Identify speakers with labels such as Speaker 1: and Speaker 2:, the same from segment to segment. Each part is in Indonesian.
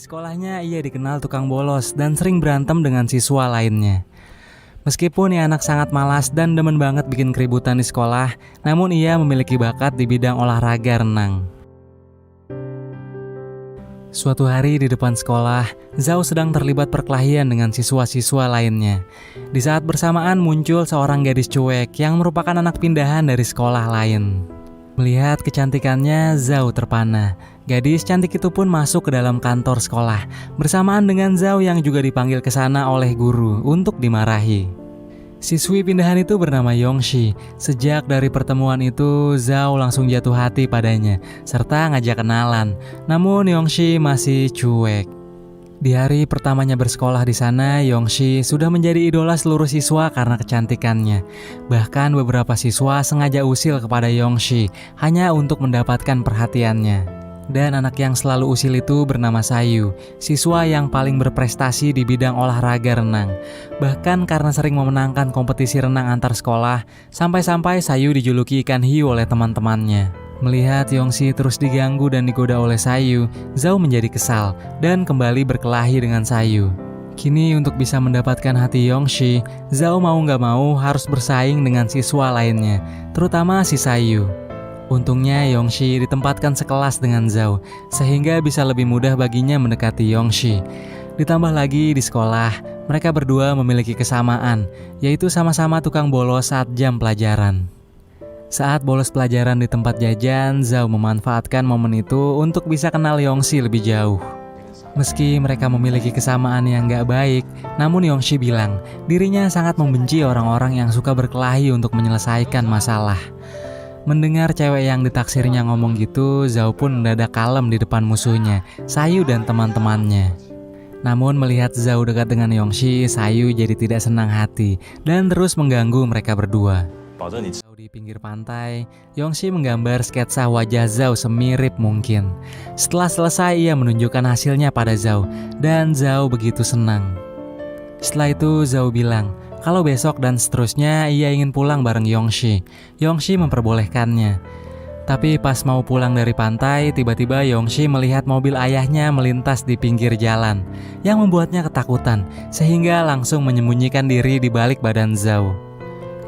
Speaker 1: sekolahnya ia dikenal tukang bolos dan sering berantem dengan siswa lainnya. Meskipun ia anak sangat malas dan demen banget bikin keributan di sekolah, namun ia memiliki bakat di bidang olahraga renang. Suatu hari di depan sekolah, Zhao sedang terlibat perkelahian dengan siswa-siswa lainnya. Di saat bersamaan muncul seorang gadis cuek yang merupakan anak pindahan dari sekolah lain. Melihat kecantikannya, Zhao terpana. Gadis cantik itu pun masuk ke dalam kantor sekolah, bersamaan dengan Zhao yang juga dipanggil ke sana oleh guru untuk dimarahi. Siswi pindahan itu bernama Yongxi. Sejak dari pertemuan itu, Zhao langsung jatuh hati padanya, serta ngajak kenalan. Namun Yongxi masih cuek. Di hari pertamanya bersekolah di sana, Yongxi sudah menjadi idola seluruh siswa karena kecantikannya. Bahkan beberapa siswa sengaja usil kepada Yongxi hanya untuk mendapatkan perhatiannya. Dan anak yang selalu usil itu bernama Sayu, siswa yang paling berprestasi di bidang olahraga renang. Bahkan karena sering memenangkan kompetisi renang antar sekolah, sampai-sampai Sayu dijuluki ikan hiu oleh teman-temannya. Melihat Yongxi terus diganggu dan digoda oleh Sayu, Zhao menjadi kesal dan kembali berkelahi dengan Sayu. Kini untuk bisa mendapatkan hati Yongxi, Zhao mau gak mau harus bersaing dengan siswa lainnya, terutama si Sayu. Untungnya Yongxi ditempatkan sekelas dengan Zhao, sehingga bisa lebih mudah baginya mendekati Yongxi. Ditambah lagi di sekolah, mereka berdua memiliki kesamaan, yaitu sama-sama tukang bolos saat jam pelajaran. Saat bolos pelajaran di tempat jajan, Zhao memanfaatkan momen itu untuk bisa kenal Yongxi lebih jauh. Meski mereka memiliki kesamaan yang gak baik, namun Yongxi bilang dirinya sangat membenci orang-orang yang suka berkelahi untuk menyelesaikan masalah. Mendengar cewek yang ditaksirnya ngomong gitu, Zhao pun mendadak kalem di depan musuhnya, Sayu dan teman-temannya. Namun melihat Zhao dekat dengan Yongxi, Sayu jadi tidak senang hati dan terus mengganggu mereka berdua. Di pinggir pantai, Yongxi menggambar sketsa wajah Zhao semirip mungkin. Setelah selesai, ia menunjukkan hasilnya pada Zhao, dan Zhao begitu senang. Setelah itu Zhao bilang kalau besok dan seterusnya ia ingin pulang bareng Yongxi. Yongxi memperbolehkannya. Tapi pas mau pulang dari pantai, tiba-tiba Yongxi melihat mobil ayahnya melintas di pinggir jalan, yang membuatnya ketakutan, sehingga langsung menyembunyikan diri di balik badan Zhao.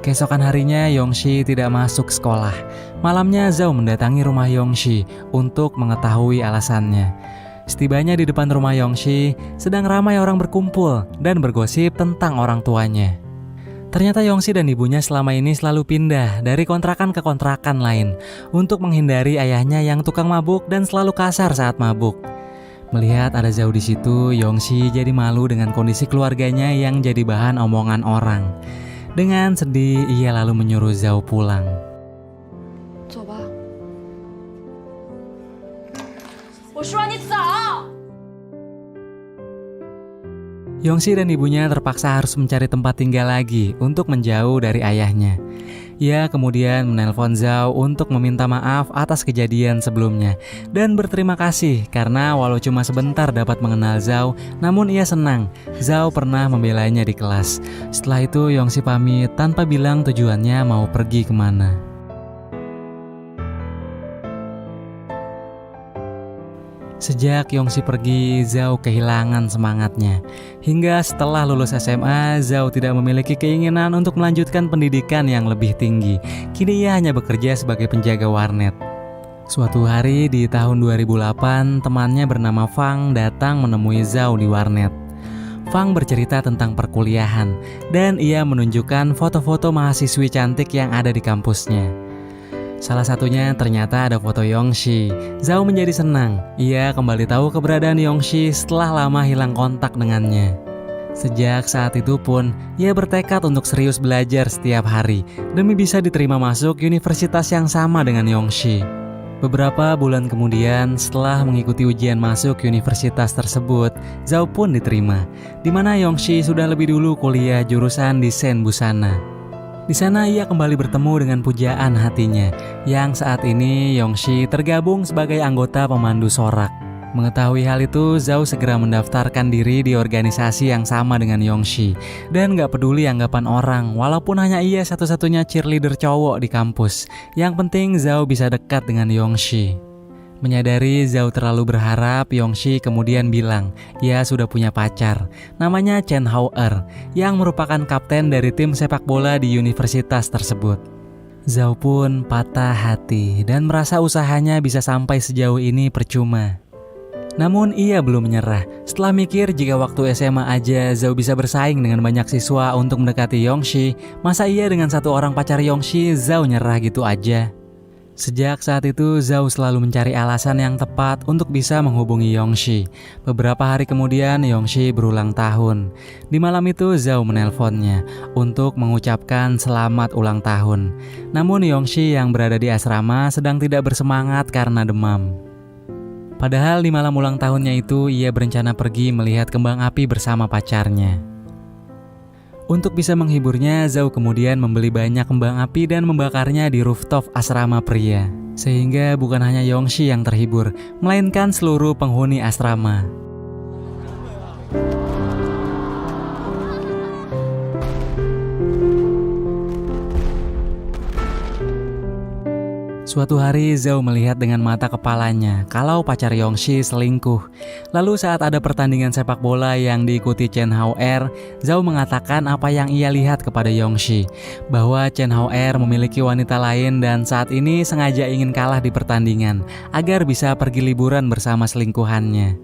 Speaker 1: Keesokan harinya Yongxi tidak masuk sekolah. Malamnya Zhao mendatangi rumah Yongxi untuk mengetahui alasannya. Setibanya di depan rumah Yongxi, sedang ramai orang berkumpul dan bergosip tentang orang tuanya. Ternyata Yongxi dan ibunya selama ini selalu pindah dari kontrakan ke kontrakan lain untuk menghindari ayahnya yang tukang mabuk dan selalu kasar saat mabuk. Melihat ada Zhao di situ, Yongxi jadi malu dengan kondisi keluarganya yang jadi bahan omongan orang. Dengan sedih, ia lalu menyuruh Zhao pulang. Yongxi dan ibunya terpaksa harus mencari tempat tinggal lagi untuk menjauh dari ayahnya. Ia kemudian menelpon Zhao untuk meminta maaf atas kejadian sebelumnya dan berterima kasih karena walau cuma sebentar dapat mengenal Zhao, namun ia senang Zhao pernah membelanya di kelas. Setelah itu Yongxi pamit tanpa bilang tujuannya mau pergi kemana. Sejak Yongxi pergi, Zhao kehilangan semangatnya. Hingga setelah lulus SMA, Zhao tidak memiliki keinginan untuk melanjutkan pendidikan yang lebih tinggi. Kini ia hanya bekerja sebagai penjaga warnet. Suatu hari di tahun 2008, temannya bernama Fang datang menemui Zhao di warnet. Fang bercerita tentang perkuliahan, dan ia menunjukkan foto-foto mahasiswi cantik yang ada di kampusnya. Salah satunya ternyata ada foto Yongxi. Zhao menjadi senang. Ia kembali tahu keberadaan Yongxi setelah lama hilang kontak dengannya. Sejak saat itu pun, ia bertekad untuk serius belajar setiap hari demi bisa diterima masuk universitas yang sama dengan Yongxi. Beberapa bulan kemudian, setelah mengikuti ujian masuk universitas tersebut, Zhao pun diterima, di mana Yongxi sudah lebih dulu kuliah jurusan desain busana. Di sana ia kembali bertemu dengan pujaan hatinya, yang saat ini Yongxi tergabung sebagai anggota pemandu sorak. Mengetahui hal itu, Zhao segera mendaftarkan diri di organisasi yang sama dengan Yongxi, dan gak peduli anggapan orang, walaupun hanya ia satu-satunya cheerleader cowok di kampus. Yang penting Zhao bisa dekat dengan Yongxi. Menyadari Zhao terlalu berharap, Yongshi kemudian bilang ia sudah punya pacar, namanya Chen Hao-er, yang merupakan kapten dari tim sepak bola di universitas tersebut. Zhao pun patah hati dan merasa usahanya bisa sampai sejauh ini percuma. Namun ia belum menyerah. Setelah mikir jika waktu SMA aja Zhao bisa bersaing dengan banyak siswa untuk mendekati Yongshi, masa iya dengan satu orang pacar Yongshi Zhao nyerah gitu aja? Sejak saat itu, Zhao selalu mencari alasan yang tepat untuk bisa menghubungi Yongshi. Beberapa hari kemudian, Yongshi berulang tahun. Di malam itu, Zhao menelponnya untuk mengucapkan selamat ulang tahun. Namun Yongshi yang berada di asrama sedang tidak bersemangat karena demam. Padahal di malam ulang tahunnya itu, ia berencana pergi melihat kembang api bersama pacarnya. Untuk bisa menghiburnya, Zhao kemudian membeli banyak kembang api dan membakarnya di rooftop asrama pria. Sehingga bukan hanya Yongshi yang terhibur, melainkan seluruh penghuni asrama. Suatu hari Zhao melihat dengan mata kepalanya kalau pacar Yongshi selingkuh. Lalu saat ada pertandingan sepak bola yang diikuti Chen Hao-er, Zhao mengatakan apa yang ia lihat kepada Yongshi, bahwa Chen Hao-er memiliki wanita lain dan saat ini sengaja ingin kalah di pertandingan agar bisa pergi liburan bersama selingkuhannya.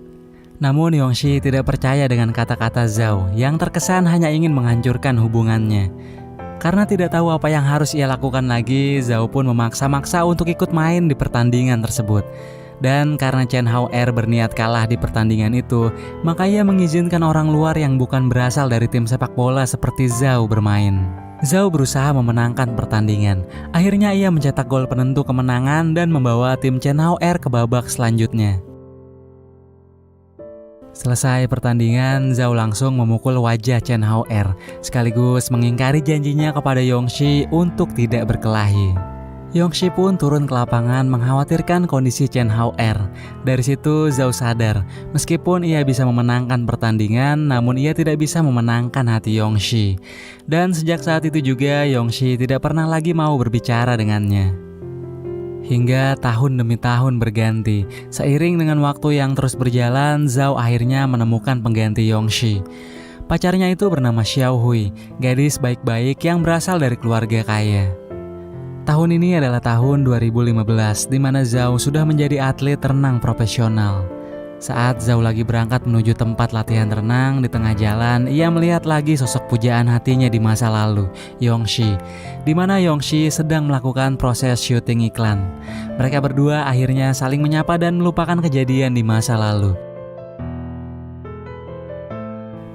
Speaker 1: Namun Yongshi tidak percaya dengan kata-kata Zhao yang terkesan hanya ingin menghancurkan hubungannya. Karena tidak tahu apa yang harus ia lakukan lagi, Zhao pun memaksa-maksa untuk ikut main di pertandingan tersebut. Dan karena Chen Hao-er berniat kalah di pertandingan itu, maka ia mengizinkan orang luar yang bukan berasal dari tim sepak bola seperti Zhao bermain. Zhao berusaha memenangkan pertandingan. Akhirnya ia mencetak gol penentu kemenangan dan membawa tim Chen Hao-er ke babak selanjutnya. Selesai pertandingan, Zhao langsung memukul wajah Chen Hao-er, sekaligus mengingkari janjinya kepada Yongshi untuk tidak berkelahi. Yongshi pun turun ke lapangan mengkhawatirkan kondisi Chen Hao-er. Dari situ Zhao sadar, meskipun ia bisa memenangkan pertandingan, namun ia tidak bisa memenangkan hati Yongshi. Dan sejak saat itu juga Yongshi tidak pernah lagi mau berbicara dengannya. Hingga tahun demi tahun berganti, seiring dengan waktu yang terus berjalan, Zhao akhirnya menemukan pengganti Yongshi. Pacarnya itu bernama Xiao Hui, gadis baik-baik yang berasal dari keluarga kaya. Tahun ini adalah tahun 2015, di mana Zhao sudah menjadi atlet renang profesional. Saat Zhao lagi berangkat menuju tempat latihan renang, di tengah jalan ia melihat lagi sosok pujaan hatinya di masa lalu, Yongshi, di mana Yongshi sedang melakukan proses syuting iklan. Mereka berdua akhirnya saling menyapa dan melupakan kejadian di masa lalu.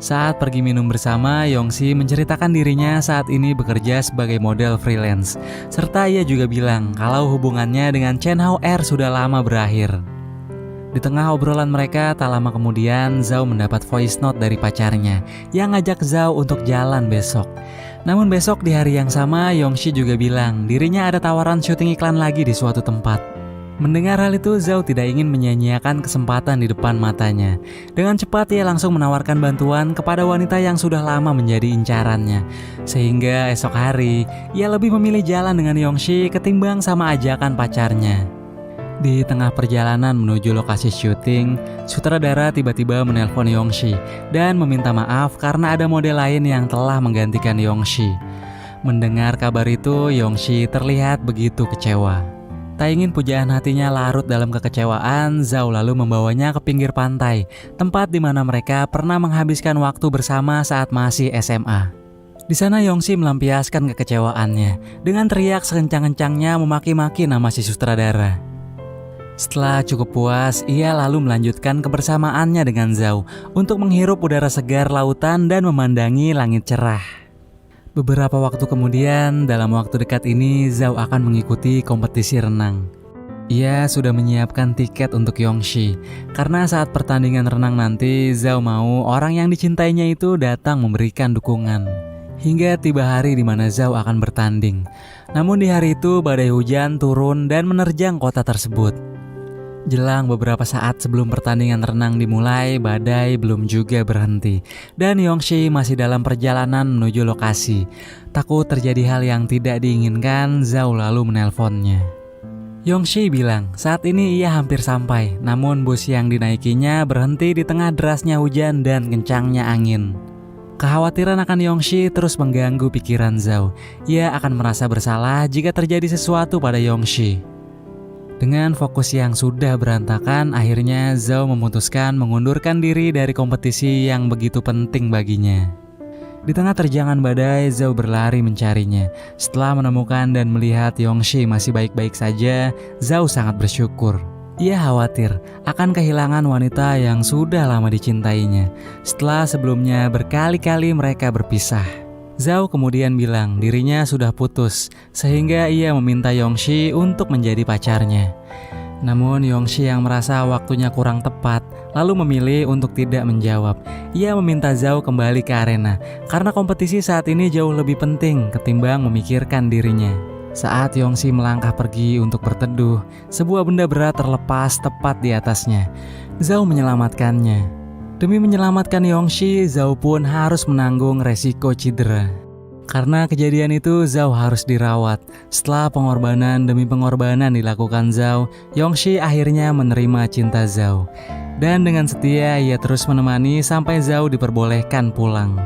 Speaker 1: Saat pergi minum bersama, Yongshi menceritakan dirinya saat ini bekerja sebagai model freelance, serta ia juga bilang kalau hubungannya dengan Chen Hao-er sudah lama berakhir. Di tengah obrolan mereka, tak lama kemudian Zhao mendapat voice note dari pacarnya yang ngajak Zhao untuk jalan besok. Namun besok di hari yang sama, Yongshi juga bilang dirinya ada tawaran syuting iklan lagi di suatu tempat. Mendengar hal itu, Zhao tidak ingin menyia-nyiakan kesempatan di depan matanya. Dengan cepat ia langsung menawarkan bantuan kepada wanita yang sudah lama menjadi incarannya. Sehingga esok hari, ia lebih memilih jalan dengan Yongshi ketimbang sama ajakan pacarnya. Di tengah perjalanan menuju lokasi syuting, sutradara tiba-tiba menelpon Yongshi dan meminta maaf karena ada model lain yang telah menggantikan Yongshi. Mendengar kabar itu, Yongshi terlihat begitu kecewa. Tak ingin pujaan hatinya larut dalam kekecewaan, Zhao lalu membawanya ke pinggir pantai, tempat di mana mereka pernah menghabiskan waktu bersama saat masih SMA. Di sana Yongshi melampiaskan kekecewaannya dengan teriak sekencang-kencangnya memaki-maki nama si sutradara. Setelah cukup puas, ia lalu melanjutkan kebersamaannya dengan Zhao untuk menghirup udara segar lautan dan memandangi langit cerah. Beberapa waktu kemudian, dalam waktu dekat ini, Zhao akan mengikuti kompetisi renang. Ia sudah menyiapkan tiket untuk Yongshi, karena saat pertandingan renang nanti, Zhao mau orang yang dicintainya itu datang memberikan dukungan. Hingga tiba hari di mana Zhao akan bertanding. Namun di hari itu, badai hujan turun dan menerjang kota tersebut. Jelang beberapa saat sebelum pertandingan renang dimulai, badai belum juga berhenti. Dan Yongshi masih dalam perjalanan menuju lokasi. Takut terjadi hal yang tidak diinginkan, Zhao lalu menelponnya. Yongshi bilang saat ini ia hampir sampai, namun bus yang dinaikinya berhenti di tengah derasnya hujan dan kencangnya angin. Kekhawatiran akan Yongshi terus mengganggu pikiran Zhao. Ia akan merasa bersalah jika terjadi sesuatu pada Yongshi. Dengan fokus yang sudah berantakan, akhirnya Zhao memutuskan mengundurkan diri dari kompetisi yang begitu penting baginya. Di tengah terjangan badai, Zhao berlari mencarinya. Setelah menemukan dan melihat Yongshi masih baik-baik saja, Zhao sangat bersyukur. Ia khawatir akan kehilangan wanita yang sudah lama dicintainya. Setelah sebelumnya berkali-kali mereka berpisah. Zhao kemudian bilang dirinya sudah putus, sehingga ia meminta Yongshi untuk menjadi pacarnya. Namun Yongshi yang merasa waktunya kurang tepat, lalu memilih untuk tidak menjawab. Ia meminta Zhao kembali ke arena, karena kompetisi saat ini jauh lebih penting ketimbang memikirkan dirinya. Saat Yongshi melangkah pergi untuk berteduh, sebuah benda berat terlepas tepat di atasnya. Zhao menyelamatkannya. Demi menyelamatkan Yongshi, Zhao pun harus menanggung resiko cedera. Karena kejadian itu, Zhao harus dirawat. Setelah pengorbanan demi pengorbanan dilakukan Zhao, Yongshi akhirnya menerima cinta Zhao. Dan dengan setia, ia terus menemani sampai Zhao diperbolehkan pulang.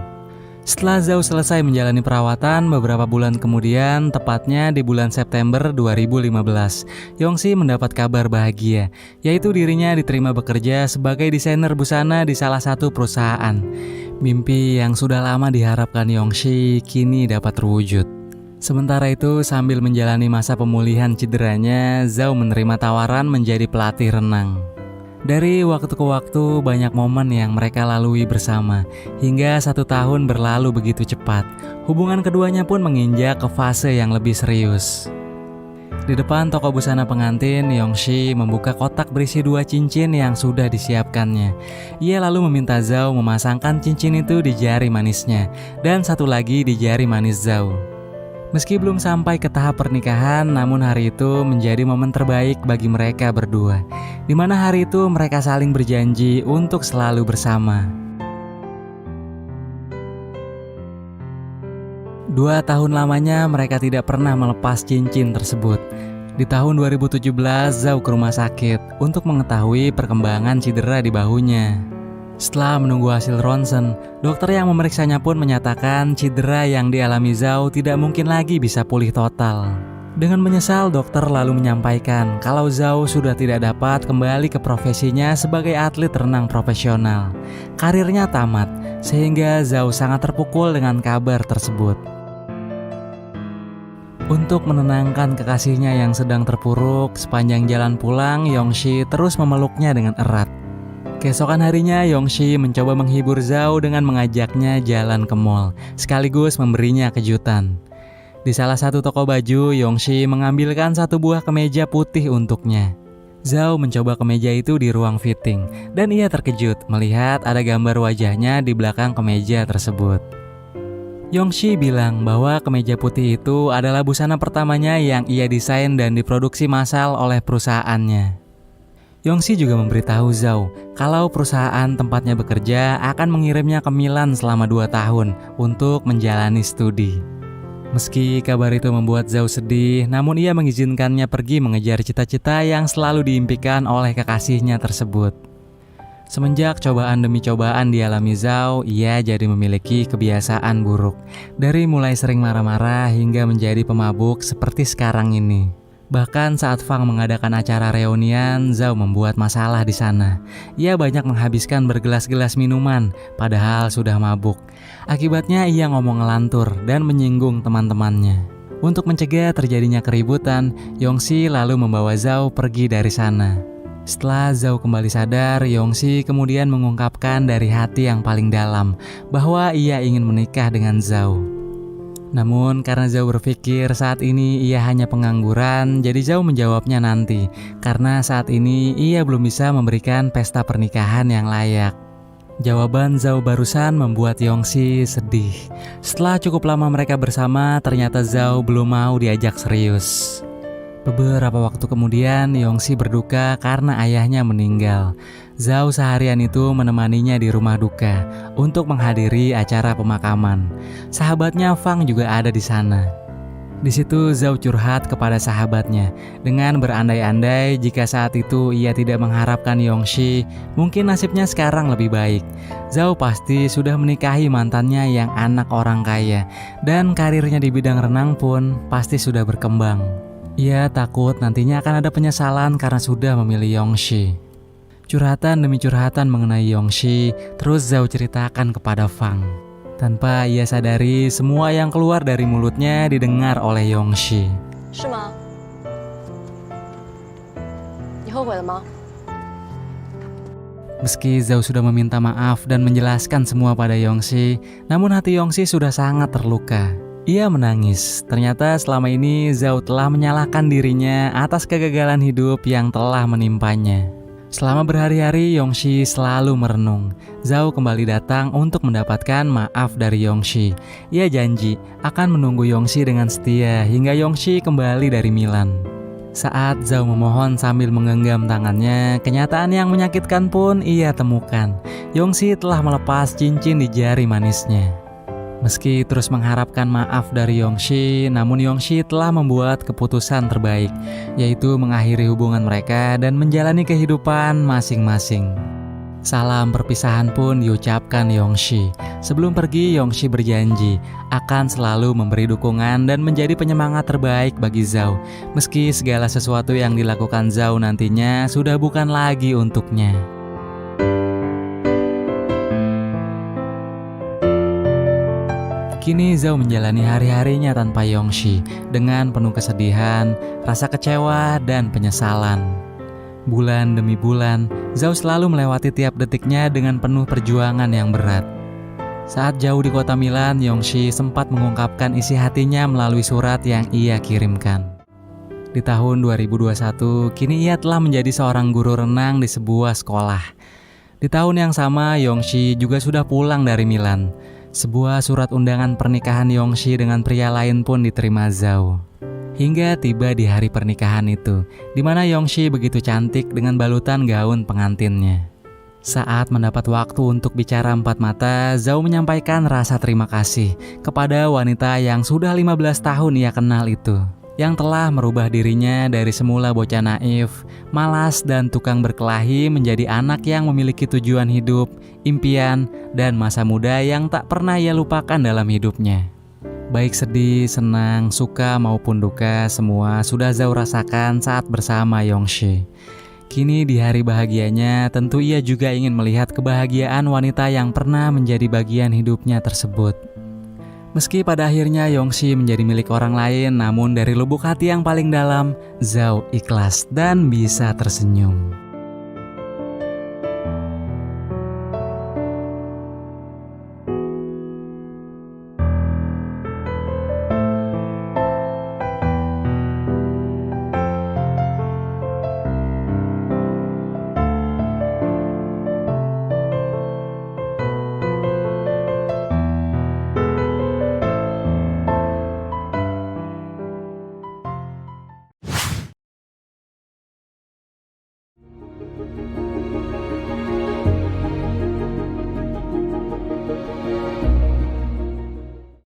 Speaker 1: Setelah Zhao selesai menjalani perawatan, beberapa bulan kemudian, tepatnya di bulan September 2015, Yongshi mendapat kabar bahagia, yaitu dirinya diterima bekerja sebagai desainer busana di salah satu perusahaan. Mimpi yang sudah lama diharapkan Yongshi kini dapat terwujud. Sementara itu, sambil menjalani masa pemulihan cederanya, Zhao menerima tawaran menjadi pelatih renang. Dari waktu ke waktu, banyak momen yang mereka lalui bersama, hingga 1 tahun berlalu begitu cepat. Hubungan keduanya pun menginjak ke fase yang lebih serius. Di depan toko busana pengantin, Yongshi membuka kotak berisi 2 cincin yang sudah disiapkannya. Ia lalu meminta Zhao memasangkan cincin itu di jari manisnya, dan 1 lagi di jari manis Zhao. Meski belum sampai ke tahap pernikahan, namun hari itu menjadi momen terbaik bagi mereka berdua, di mana hari itu mereka saling berjanji untuk selalu bersama. 2 tahun lamanya mereka tidak pernah melepas cincin tersebut. Di tahun 2017, Zhao ke rumah sakit untuk mengetahui perkembangan cedera di bahunya. Setelah menunggu hasil ronsen, dokter yang memeriksanya pun menyatakan cedera yang dialami Zhao tidak mungkin lagi bisa pulih total. Dengan menyesal, dokter lalu menyampaikan kalau Zhao sudah tidak dapat kembali ke profesinya sebagai atlet renang profesional. Karirnya tamat, sehingga Zhao sangat terpukul dengan kabar tersebut. Untuk menenangkan kekasihnya yang sedang terpuruk, sepanjang jalan pulang, Yongshi terus memeluknya dengan erat. Keesokan harinya, Yongshi mencoba menghibur Zhao dengan mengajaknya jalan ke mall, sekaligus memberinya kejutan. Di salah satu toko baju, Yongshi mengambilkan 1 buah kemeja putih untuknya. Zhao mencoba kemeja itu di ruang fitting, dan ia terkejut melihat ada gambar wajahnya di belakang kemeja tersebut. Yongshi bilang bahwa kemeja putih itu adalah busana pertamanya yang ia desain dan diproduksi massal oleh perusahaannya. Yongshi juga memberitahu Zhao kalau perusahaan tempatnya bekerja akan mengirimnya ke Milan selama 2 tahun untuk menjalani studi. Meski kabar itu membuat Zhao sedih, namun ia mengizinkannya pergi mengejar cita-cita yang selalu diimpikan oleh kekasihnya tersebut. Semenjak cobaan demi cobaan dialami Zhao, ia jadi memiliki kebiasaan buruk. Dari mulai sering marah-marah hingga menjadi pemabuk seperti sekarang ini. Bahkan saat Fang mengadakan acara reunian, Zhao membuat masalah di sana. Ia banyak menghabiskan bergelas-gelas minuman, padahal sudah mabuk. Akibatnya ia ngomong ngelantur dan menyinggung teman-temannya. Untuk mencegah terjadinya keributan, Yongshi lalu membawa Zhao pergi dari sana. Setelah Zhao kembali sadar, Yongshi kemudian mengungkapkan dari hati yang paling dalam bahwa ia ingin menikah dengan Zhao. Namun karena Zhao berpikir saat ini ia hanya pengangguran, jadi Zhao menjawabnya nanti, karena saat ini ia belum bisa memberikan pesta pernikahan yang layak. Jawaban Zhao barusan membuat Yongshi sedih. Setelah cukup lama mereka bersama, ternyata Zhao belum mau diajak serius. Beberapa waktu kemudian, Yongshi berduka karena ayahnya meninggal. Zhao seharian itu menemaninya di rumah duka untuk menghadiri acara pemakaman. Sahabatnya Fang juga ada di sana. Di situ Zhao curhat kepada sahabatnya dengan berandai-andai jika saat itu ia tidak mengharapkan Yongxi, mungkin nasibnya sekarang lebih baik. Zhao pasti sudah menikahi mantannya yang anak orang kaya dan karirnya di bidang renang pun pasti sudah berkembang. Ia takut nantinya akan ada penyesalan karena sudah memilih Yongxi. Curhatan demi curhatan mengenai Yongxi terus Zhao ceritakan kepada Fang. Tanpa ia sadari, semua yang keluar dari mulutnya didengar oleh Yongxi.
Speaker 2: 是吗？你后悔了吗？
Speaker 1: Meski Zhao sudah meminta maaf dan menjelaskan semua pada Yongxi, namun hati Yongxi sudah sangat terluka. Ia menangis. Ternyata selama ini Zhao telah menyalahkan dirinya atas kegagalan hidup yang telah menimpanya. Selama berhari-hari Yongxi selalu merenung. Zhao kembali datang untuk mendapatkan maaf dari Yongxi. Ia janji akan menunggu Yongxi dengan setia hingga Yongxi kembali dari Milan. Saat Zhao memohon sambil menggenggam tangannya, kenyataan yang menyakitkan pun ia temukan. Yongxi telah melepas cincin di jari manisnya. Meski terus mengharapkan maaf dari Yongxi, namun Yongxi telah membuat keputusan terbaik, yaitu mengakhiri hubungan mereka dan menjalani kehidupan masing-masing. Salam perpisahan pun diucapkan Yongxi. Sebelum pergi, Yongxi berjanji akan selalu memberi dukungan dan menjadi penyemangat terbaik bagi Zhao, meski segala sesuatu yang dilakukan Zhao nantinya sudah bukan lagi untuknya. Kini Zhao menjalani hari-harinya tanpa Yongxi dengan penuh kesedihan, rasa kecewa, dan penyesalan. Bulan demi bulan, Zhao selalu melewati tiap detiknya dengan penuh perjuangan yang berat. Saat jauh di kota Milan, Yongxi sempat mengungkapkan isi hatinya melalui surat yang ia kirimkan. Di tahun 2021, kini ia telah menjadi seorang guru renang di sebuah sekolah. Di tahun yang sama, Yongxi juga sudah pulang dari Milan. Sebuah surat undangan pernikahan Yongxi dengan pria lain pun diterima Zhao. Hingga tiba di hari pernikahan itu, di mana Yongxi begitu cantik dengan balutan gaun pengantinnya. Saat mendapat waktu untuk bicara empat mata, Zhao menyampaikan rasa terima kasih kepada wanita yang sudah 15 tahun ia kenal itu, yang telah merubah dirinya dari semula bocah naif, malas, dan tukang berkelahi menjadi anak yang memiliki tujuan hidup, impian, dan masa muda yang tak pernah ia lupakan dalam hidupnya. Baik sedih, senang, suka maupun duka, semua sudah Zhao rasakan saat bersama Yongxi. Kini di hari bahagianya, tentu ia juga ingin melihat kebahagiaan wanita yang pernah menjadi bagian hidupnya tersebut. Meski pada akhirnya Yongxi menjadi milik orang lain, namun dari lubuk hati yang paling dalam, Zhao ikhlas dan bisa tersenyum.